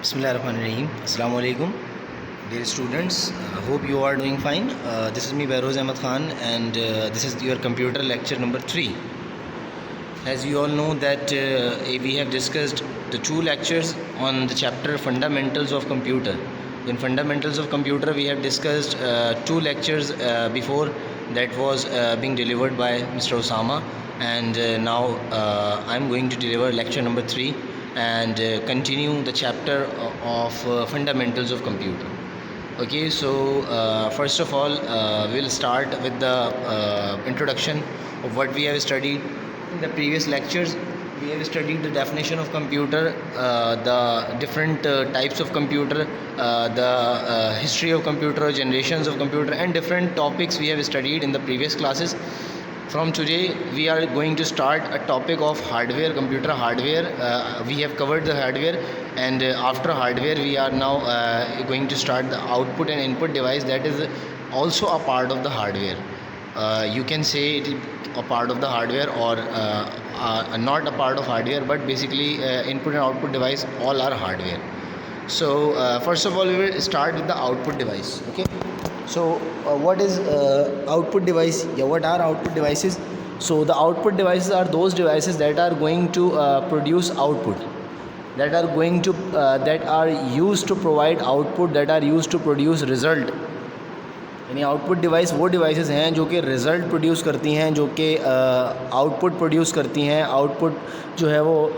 Bismillahirrahmanirrahim. Assalamu alaikum. Dear students, hope you are doing fine. This is me Behroz Ahmed Khan and this is your computer lecture number 3. As you all know that we have discussed the 2 lectures on the chapter Fundamentals of Computer. In Fundamentals of Computer we have discussed 2 lectures before that was being delivered by Mr. Osama, and now I am going to deliver lecture number 3 and continue the chapter of Fundamentals of Computer. Okay, so first of all we'll start with the introduction of what we have studied in the previous lectures. We have studied the definition of computer, the different types of computer, the history of computer, generations of computer, and different topics we have studied in the previous classes. From today we are going to start a topic of hardware, computer hardware. We have covered the hardware, and after hardware we are now going to start the output and input device that is also a part of the hardware. You can say it is a part of the hardware or not a part of hardware, but basically input and output device all are hardware. So first of all we will start with the output device. Okay, so what is output device? What are output devices? So the output devices are those devices that are going to produce output, that are going to that are used to provide output, that are used to produce result. यानी output device वो devices हैं जो कि result produce करती हैं, जो कि output produce करती हैं, आउटपुट जो है वो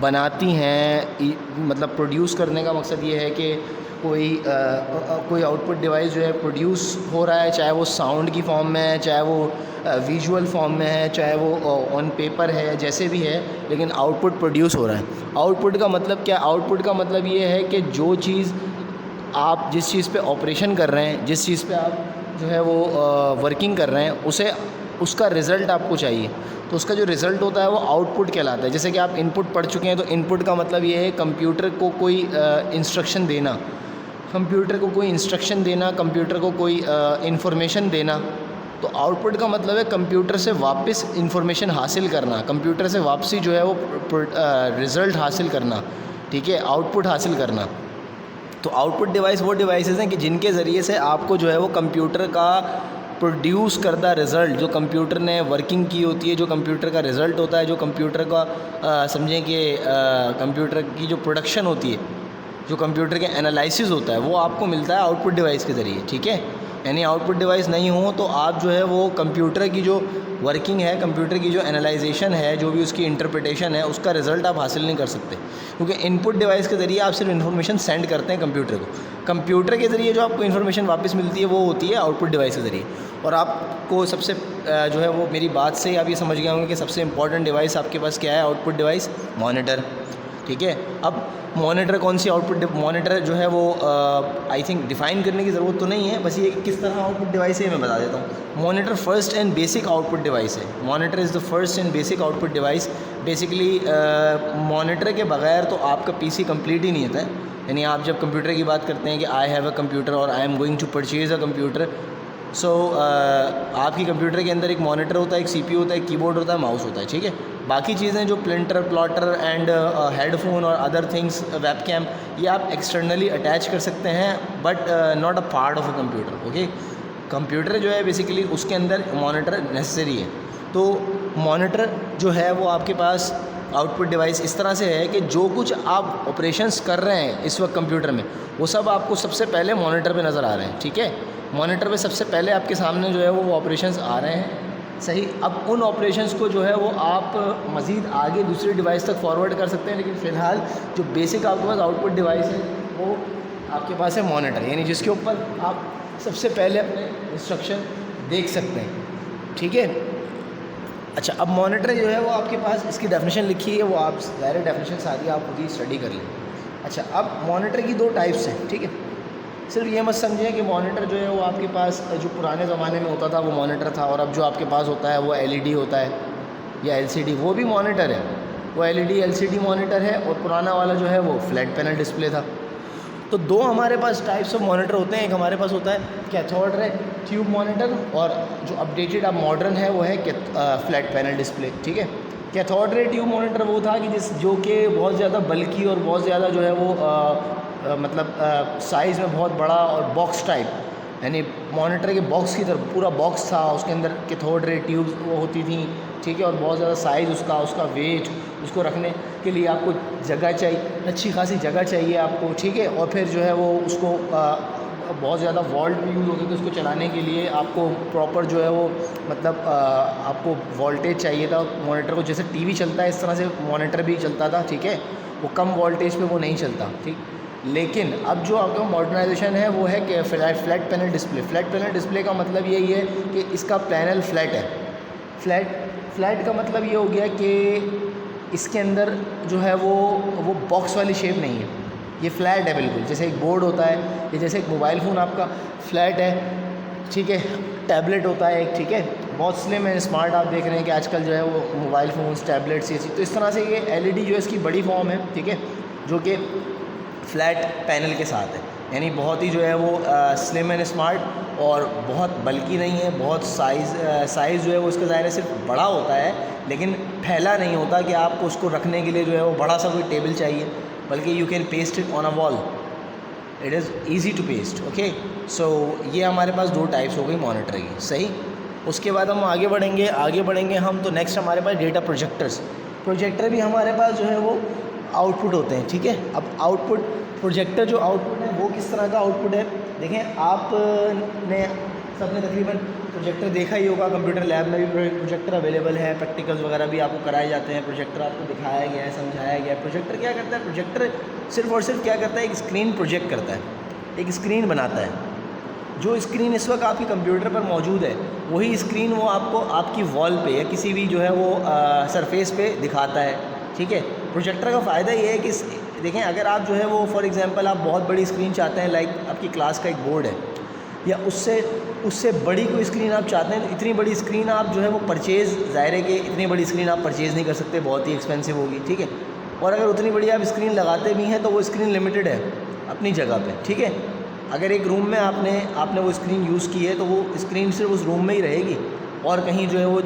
बनाती हैं. मतलब प्रोड्यूस करने का मकसद ये है कि कोई आउटपुट डिवाइस जो है प्रोड्यूस हो रहा है, चाहे वो साउंड की फॉर्म में है, चाहे वो विजुअल फॉर्म में है, चाहे वो ऑन पेपर है, जैसे भी है, लेकिन आउटपुट प्रोड्यूस हो रहा है. आउटपुट का मतलब क्या? आउटपुट का मतलब ये है कि जो चीज़ आप जिस चीज़ पे ऑपरेशन कर रहे हैं, जिस चीज़ पे आप जो है वो वर्किंग कर रहे हैं, उसका रिज़ल्ट आपको चाहिए. तो उसका जो रिज़ल्ट होता है वो आउटपुट कहलाता है. जैसे कि आप इनपुट पढ़ चुके हैं, तो इनपुट का मतलब ये है कंप्यूटर को कोई इंस्ट्रक्शन देना, कंप्यूटर को कोई इंस्ट्रक्शन देना, कंप्यूटर को कोई इंफॉर्मेशन देना. तो आउटपुट का मतलब है कंप्यूटर से वापस इंफॉर्मेशन हासिल करना, कंप्यूटर से वापसी जो है वो रिज़ल्ट हासिल करना. ठीक है, आउटपुट हासिल करना. तो आउटपुट डिवाइस वो डिवाइसेस हैं कि जिनके ज़रिए से आपको जो है वो कंप्यूटर का प्रोड्यूस करदा रिज़ल्ट, जो कंप्यूटर ने वर्किंग की होती है, जो कंप्यूटर का रिज़ल्ट होता है, जो कंप्यूटर का समझें कि कंप्यूटर की जो प्रोडक्शन होती है, जो कंप्यूटर के एनालिसिस होता है, वो आपको मिलता है आउटपुट डिवाइस के ज़रिए. ठीक है, यानी आउटपुट डिवाइस नहीं हो तो आप जो है वो कंप्यूटर की जो वर्किंग है, कंप्यूटर की जो एनालाइजेशन है, जो भी उसकी इंटरप्रिटेशन है, उसका रिज़ल्ट आप हासिल नहीं कर सकते. क्योंकि इनपुट डिवाइस के ज़रिए आप सिर्फ इन्फॉर्मेशन सेंड करते हैं कंप्यूटर को. कंप्यूटर के ज़रिए जो आपको इन्फॉर्मेशन वापस मिलती है वो होती है आउटपुट डिवाइस के ज़रिए. और आपको सबसे जो है वो मेरी बात से आप ये समझ गए होंगे कि सबसे इंपॉर्टेंट डिवाइस आपके पास क्या है? Output device monitor. ठीक है, अब मॉनिटर कौन सी आउटपुट मॉनिटर जो है वो आई थिंक डिफ़ाइन करने की ज़रूरत तो नहीं है, बस ये किस तरह आउटपुट डिवाइस है मैं बता देता हूँ. Monitor first and basic output device है. Monitor is the first and basic output device. Basically monitor के बगैर तो आपका पीसी कंप्लीट ही नहीं होता है. यानी आप जब कंप्यूटर की बात करते हैं कि आई हैव अ कंप्यूटर और I am going to purchase a computer, so आपकी कंप्यूटर के अंदर एक मॉनिटर होता है, एक सीपीयू होता है, कीबोर्ड होता है, माउस होता है. ठीक है, बाकी चीज़ें जो प्रिंटर, प्लॉटर एंड हेडफोन और अदर थिंग्स, वेबकैम, ये आप एक्सटर्नली अटैच कर सकते हैं, but not a part of a computer. Okay, computer जो है बेसिकली उसके अंदर मॉनिटर नेसेसरी है. तो मॉनिटर जो है वो आपके पास आउटपुट डिवाइस इस तरह से है कि जो कुछ आप ऑपरेशंस कर रहे हैं इस वक्त कंप्यूटर में, वो सब आपको सबसे पहले मॉनिटर पे नज़र आ रहे हैं. ठीक है, मॉनिटर पे सबसे पहले आपके सामने जो है वो ऑपरेशंस आ रहे हैं. सही, अब उन ऑपरेशंस को जो है वो आप मज़ीद आगे दूसरी डिवाइस तक फॉरवर्ड कर सकते हैं, लेकिन फ़िलहाल जो बेसिक आपके पास आउटपुट डिवाइस है वो आपके पास है मॉनिटर, यानी जिसके ऊपर आप सबसे पहले अपने इंस्ट्रक्शन देख सकते हैं. ठीक है, अच्छा, अब मॉनिटर जो है वो आपके पास इसकी डेफिनेशन लिखी है, वो आप डायरेक्ट डेफिनेशन सारी आप खुद ही स्टडी कर लें. अच्छा, अब मॉनिटर की 2 टाइप्स हैं. ठीक है, सिर्फ ये मत समझें कि मॉनिटर जो है वो आपके पास जो पुराने ज़माने में होता था वो मॉनिटर था, और अब जो आपके पास होता है वो एलईडी होता है या एलसीडी, वो भी मॉनिटर है. वो एलईडी एलसीडी मॉनिटर है, और पुराना वाला जो है वो फ्लैट पैनल डिस्प्ले था. तो 2 हमारे पास टाइप्स ऑफ मॉनिटर होते हैं. एक हमारे पास होता है कैथोड रे ट्यूब मॉनिटर, और जो अपडेटेड अब मॉडर्न है वो है फ्लैट पैनल डिस्प्ले. ठीक है, कैथोड रे ट्यूब मॉनिटर वो था कि जो कि बहुत ज़्यादा बल्कि और बहुत ज़्यादा जो है वो मतलब साइज़ में बहुत बड़ा और बॉक्स टाइप, यानी मॉनिटर के बॉक्स की तरफ पूरा बॉक्स था, उसके अंदर कैथोड रे ट्यूब्स वो होती थी, ठीक है, और बहुत ज़्यादा साइज़ उसका वेट, उसको रखने के लिए आपको जगह चाहिए, अच्छी खासी जगह चाहिए आपको, ठीक है। और फिर जो है वो उसको बहुत ज़्यादा वोल्ट भी यूज़ होते थे उसको चलाने के लिए, आपको प्रॉपर जो है वो मतलब आपको वोल्टेज चाहिए था मॉनिटर को, जैसे टीवी चलता है इस तरह से मॉनिटर भी चलता था, ठीक है। वो कम वोल्टेज पे वो नहीं चलता, ठीक। लेकिन अब जो आपका मॉडर्नाइजेशन है वो है कि flat panel display. Flat panel display का मतलब यही है कि इसका पैनल फ्लैट है। फ्लैट का मतलब ये हो गया कि इसके अंदर जो है वो बॉक्स वाली शेप नहीं है, ये फ्लैट है बिल्कुल, जैसे एक बोर्ड होता है, ये जैसे एक मोबाइल फ़ोन आपका फ्लैट है, ठीक है, टैबलेट होता है एक, ठीक है, बहुत स्लिम है, स्मार्ट आप देख रहे हैं कि आजकल जो है वो मोबाइल फ़ोन्स, टैबलेट्स, ये चीज़, तो इस तरह से ये एलईडी जो है इसकी बड़ी फॉर्म है, ठीक है, जो कि फ्लैट पैनल के साथ है, यानी बहुत ही जो है वो स्लिम एंड स्मार्ट और बहुत बल्कि नहीं है, बहुत साइज़ जो है वो इसका ज़ाहिर है सिर्फ बड़ा होता है, लेकिन फैला नहीं होता कि आपको उसको रखने के लिए जो है वो बड़ा सा कोई टेबल चाहिए, बल्कि you can paste it on a wall, it is easy to paste, okay. So ये हमारे पास दो टाइप्स हो गई मॉनिटर की, सही। उसके बाद हम आगे बढ़ेंगे हम, तो नेक्स्ट हमारे पास डेटा प्रोजेक्टर भी हमारे पास जो है वो आउटपुट होते हैं, ठीक है। अब आउटपुट प्रोजेक्टर जो आउटपुट है वो किस तरह का आउटपुट है, देखें आपने सबने तकरीबन प्रोजेक्टर देखा ही होगा, कंप्यूटर लैब में भी प्रोजेक्टर अवेलेबल है, प्रैक्टिकल्स वगैरह भी आपको कराए जाते हैं, प्रोजेक्टर आपको दिखाया गया है, समझाया गया है। प्रोजेक्टर क्या करता है, प्रोजेक्टर सिर्फ और सिर्फ क्या करता है, एक स्क्रीन प्रोजेक्ट करता है, एक स्क्रीन बनाता है। जो स्क्रीन इस वक्त आपके कंप्यूटर पर मौजूद है वही स्क्रीन वो आपको आपकी वॉल पे या किसी भी जो है वो सरफेस पे दिखाता है, ठीक है। प्रोजेक्टर का फ़ायदा ये है कि देखें, अगर आप जो है वो फॉर एग्जांपल आप बहुत बड़ी स्क्रीन चाहते हैं, लाइक आपकी क्लास का एक बोर्ड है या उससे बड़ी कोई स्क्रीन आप चाहते हैं, तो इतनी बड़ी स्क्रीन आप जो है वो परचेज़, ज़ाहिर है कि इतनी बड़ी स्क्रीन आप परचेज़ नहीं कर सकते, बहुत ही एक्सपेंसिव होगी, ठीक है। और अगर उतनी बड़ी आप स्क्रीन लगाते भी हैं तो वो स्क्रीन लिमिटेड है अपनी जगह पे, ठीक है। अगर एक रूम में आपने वो स्क्रीन यूज़ की है तो वो स्क्रीन सिर्फ उस रूम में ही रहेगी और कहीं जो है वो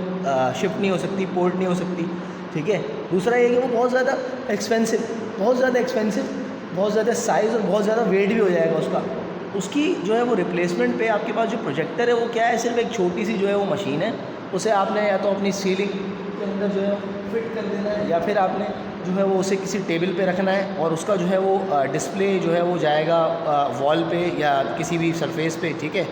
शिफ्ट नहीं हो सकती, पोर्ट नहीं हो सकती, ठीक है। दूसरा ये कि वो बहुत ज़्यादा एक्सपेंसिव, बहुत ज़्यादा साइज़ और बहुत ज़्यादा वेट भी हो जाएगा उसका। उसकी जो है वो रिप्लेसमेंट पे आपके पास जो प्रोजेक्टर है वो क्या है, सिर्फ एक छोटी सी जो है वो मशीन है, उसे आपने या तो अपनी सीलिंग के अंदर जो है फिट कर देना है या फिर आपने जो है वो उसे किसी टेबल पे रखना है और उसका जो है वो डिस्प्ले जो है वो जाएगा वॉल पे या किसी भी सरफेस पे, ठीक है।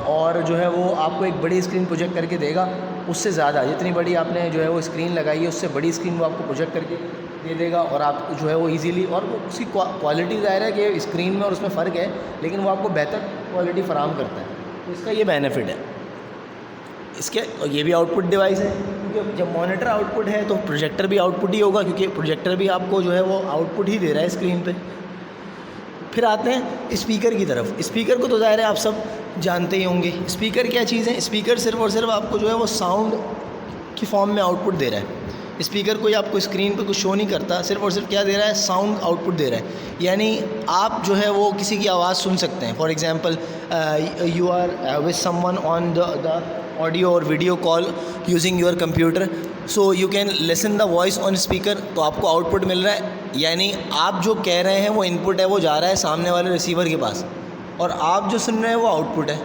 और जो है वो आपको एक बड़ी स्क्रीन प्रोजेक्ट करके देगा, उससे ज़्यादा जितनी बड़ी आपने जो है वो स्क्रीन लगाई है उससे बड़ी स्क्रीन वो आपको प्रोजेक्ट करके दे देगा और आप जो है वो इजीली, और उसकी क्वालिटी ज़ाहिर है कि स्क्रीन में और उसमें फ़र्क है, लेकिन वो आपको बेहतर क्वालिटी फ़राहम करता है, तो इसका ये बेनिफिट है। इसके ये भी आउटपुट डिवाइस है, क्योंकि जब मॉनिटर आउटपुट है तो प्रोजेक्टर भी आउटपुट ही होगा, क्योंकि प्रोजेक्टर भी आपको जो है वो आउटपुट ही दे रहा है स्क्रीन पे। फिर आते हैं स्पीकर की तरफ। स्पीकर को तो ज़ाहिर है आप सब जानते ही होंगे। स्पीकर क्या चीज़ है, स्पीकर सिर्फ और सिर्फ आपको जो है वो साउंड की फॉर्म में आउटपुट दे रहा है। स्पीकर कोई आपको स्क्रीन पे कुछ शो नहीं करता, सिर्फ और सिर्फ क्या दे रहा है, साउंड आउटपुट दे रहा है। यानी आप जो है वो किसी की आवाज़ सुन सकते हैं। For example you are with someone on the audio और video call using your computer, so you can listen the voice on speaker, तो आपको आउटपुट मिल रहा है। यानी आप जो कह रहे हैं वो इनपुट है, वो जा रहा है सामने वाले रिसीवर के पास, और आप जो सुन रहे हैं वो आउटपुट है,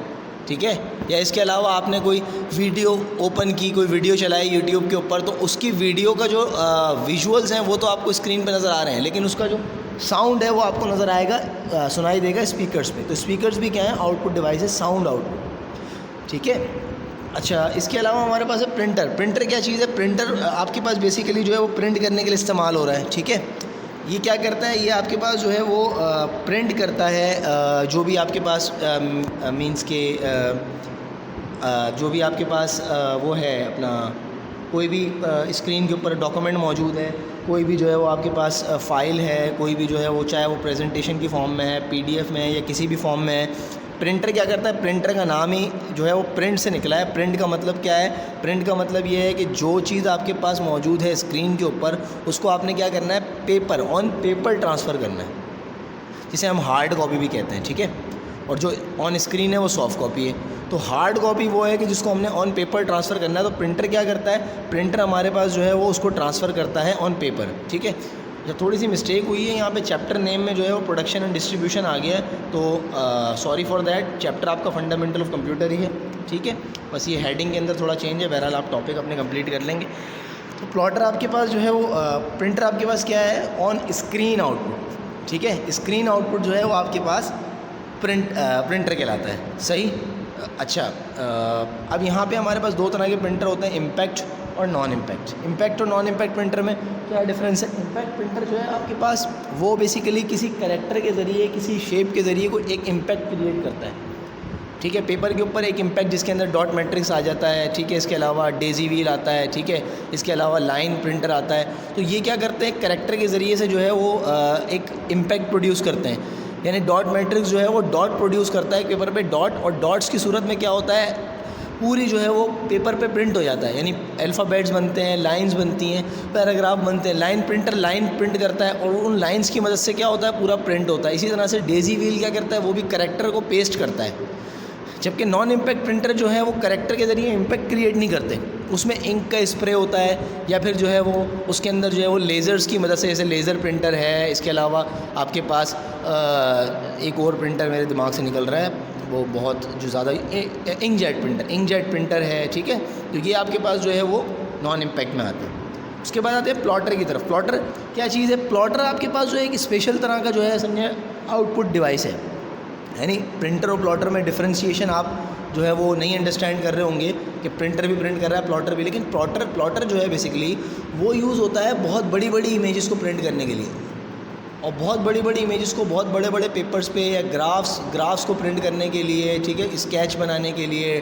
ठीक है। या इसके अलावा आपने कोई वीडियो ओपन की, कोई वीडियो चलाई यूट्यूब के ऊपर, तो उसकी वीडियो का जो विजुअल्स हैं वो तो आपको स्क्रीन पे नज़र आ रहे हैं, लेकिन उसका जो साउंड है वो आपको नज़र आएगा, सुनाई देगा स्पीकर्स पे। तो स्पीकर्स भी क्या है, आउटपुट डिवाइस है, साउंड आउटपुट, ठीक है। अच्छा, इसके अलावा हमारे पास है प्रिंटर। प्रिंटर क्या चीज़ है, प्रिंटर आपके पास बेसिकली जो है वो प्रिंट करने के लिए इस्तेमाल हो रहा है, ठीक है। ये क्या करता है, ये आपके पास जो है वो प्रिंट करता है जो भी आपके पास मींस के जो भी आपके पास वो है अपना कोई भी स्क्रीन के ऊपर डॉक्यूमेंट मौजूद है, कोई भी जो है वो आपके पास फ़ाइल है, कोई भी जो है वो चाहे वो प्रेजेंटेशन की फ़ॉर्म में है, पीडीएफ में है या किसी भी फॉर्म में है, प्रिंटर क्या करता है, प्रिंटर का नाम ही जो है वो प्रिंट से निकला है। प्रिंट का मतलब क्या है, प्रिंट का मतलब ये है कि जो चीज़ आपके पास मौजूद है स्क्रीन के ऊपर, उसको आपने क्या करना है, पेपर ऑन पेपर ट्रांसफ़र करना है, जिसे हम हार्ड कॉपी भी कहते हैं, ठीक है। और जो ऑन स्क्रीन है वो सॉफ्ट कॉपी है। तो हार्ड कॉपी वो है कि जिसको हमने ऑन पेपर ट्रांसफ़र करना है। तो प्रिंटर क्या करता है, प्रिंटर हमारे पास जो है वो उसको ट्रांसफ़र करता है ऑन पेपर, ठीक है। जब थोड़ी सी मिस्टेक हुई है यहाँ पे चैप्टर नेम में जो है वो प्रोडक्शन एंड डिस्ट्रीब्यूशन आ गया है, तो सॉरी फॉर दैट। चैप्टर आपका फंडामेंटल ऑफ कंप्यूटर ही है, ठीक है। बस ये हेडिंग के अंदर थोड़ा चेंज है, बहरहाल आप टॉपिक अपने कंप्लीट कर लेंगे। तो प्लॉटर आपके पास जो है वो प्रिंटर आपके पास क्या है, ऑन स्क्रीन आउटपुट, ठीक है। स्क्रीन आउटपुट जो है वो आपके पास प्रिंटर कहलाता है, सही। अच्छा, अब यहाँ पे हमारे पास दो तरह के प्रिंटर होते हैं, इम्पैक्ट और नॉन इम्पैक्ट। इम्पैक्ट और नॉन इम्पैक्ट प्रिंटर में क्या डिफरेंस है। इम्पैक्ट प्रिंटर जो है आपके पास वो बेसिकली किसी कैरेक्टर के ज़रिए, किसी शेप के ज़रिए कोई एक इम्पैक्ट क्रिएट करता है, ठीक है। पेपर के ऊपर एक इम्पैक्ट जिसके अंदर डॉट मैट्रिक्स आ जाता है, ठीक है। इसके अलावा डेजी व्हील आता है, ठीक है। इसके अलावा लाइन प्रिंटर आता है। तो ये क्या करते हैं, कैरेक्टर के ज़रिए से जो है वो एक इम्पैक्ट प्रोड्यूस करते हैं। यानी डॉट मैट्रिक्स जो है वो डॉट प्रोड्यूस करता है पेपर पे डॉट, और डॉट्स की सूरत में क्या होता है, पूरी जो है वो पेपर पे प्रिंट हो जाता है। यानी अल्फ़ाबेट्स बनते हैं, लाइंस बनती हैं, पैराग्राफ बनते हैं। लाइन प्रिंटर लाइन प्रिंट करता है और उन लाइंस की मदद से क्या होता है, पूरा प्रिंट होता है। इसी तरह से डेजी व्हील क्या करता है, वो भी कैरेक्टर को पेस्ट करता है। जबकि नॉन इम्पैक्ट प्रिंटर जो है वो कैरेक्टर के ज़रिए इम्पैक्ट क्रिएट नहीं करते, उसमें इंक का स्प्रे होता है, या फिर जो है वो उसके अंदर जो है वो लेज़र्स की मदद से, जैसे लेज़र प्रिंटर है। इसके अलावा आपके पास एक और प्रिंटर मेरे दिमाग से निकल रहा है, वो बहुत जो ज़्यादा इंकजेट प्रिंटर है, ठीक है। तो ये आपके पास जो है वो नॉन इम्पैक्ट में आते हैं। उसके बाद आते हैं प्लॉटर की तरफ। प्लॉटर क्या चीज़ है, प्लॉटर आपके पास जो है एक स्पेशल तरह का जो है समझे आउटपुट डिवाइस है। यानी प्रिंटर और प्लॉटर में डिफरेंशिएशन आप जो है वो नहीं अंडरस्टैंड कर रहे होंगे कि प्रिंटर भी प्रिंट कर रहा है, प्लॉटर भी। लेकिन प्लॉटर जो है बेसिकली वो यूज़ होता है बहुत बड़ी बड़ी इमेजेस को प्रिंट करने के लिए, और बहुत बड़ी बड़ी इमेजेस को बहुत बड़े बड़े पेपर्स पे, या ग्राफ्स को प्रिंट करने के लिए, ठीक है। स्केच बनाने के लिए,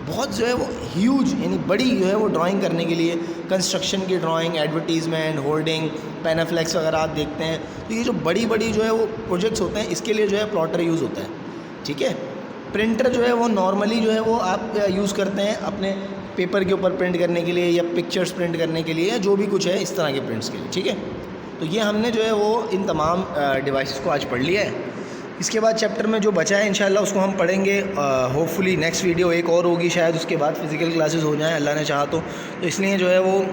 बहुत जो है वो ह्यूज यानी बड़ी जो है वो ड्राइंग करने के लिए, कंस्ट्रक्शन की ड्राइंग, एडवर्टीज़मेंट, होर्डिंग, पैनाफ्लेक्स वगैरह आप देखते हैं। तो ये जो बड़ी बड़ी जो है वो प्रोजेक्ट्स होते हैं, इसके लिए जो है प्लॉटर यूज़ होता है, ठीक है। प्रिंटर जो है वो नॉर्मली जो है वो आप यूज़ करते हैं अपने पेपर के ऊपर प्रिंट करने के लिए, या पिक्चर्स प्रिंट करने के लिए, या जो भी कुछ है इस तरह के प्रिंट्स के लिए, ठीक है। तो ये हमने जो है वो इन तमाम डिवाइसेस को आज पढ़ लिया है। इसके बाद चैप्टर में जो बचा है इंशाल्लाह उसको हम पढ़ेंगे। होपफुली नेक्स्ट वीडियो एक और होगी, शायद उसके बाद फ़िज़िकल क्लासेस हो जाएं, अल्लाह ने चाहा तो इसलिए जो है वो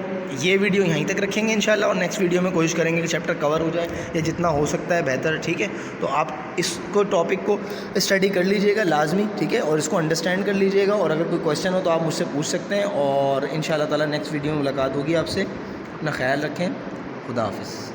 ये वीडियो यहीं तक रखेंगे इंशाल्लाह, और नेक्स्ट वीडियो में कोशिश करेंगे कि चैप्टर कवर हो जाए, या जितना हो सकता है बेहतर, ठीक है। तो आप इसको टॉपिक को स्टडी कर लीजिएगा लाजमी, ठीक है, और इसको अंडरस्टैंड कर लीजिएगा। और अगर कोई क्वेश्चन हो तो आप मुझसे पूछ सकते हैं, और इंशाल्लाह ताला नेक्स्ट वीडियो में मुलाकात होगी आपसे। अपना ख्याल रखें, खुदा हाफिज़।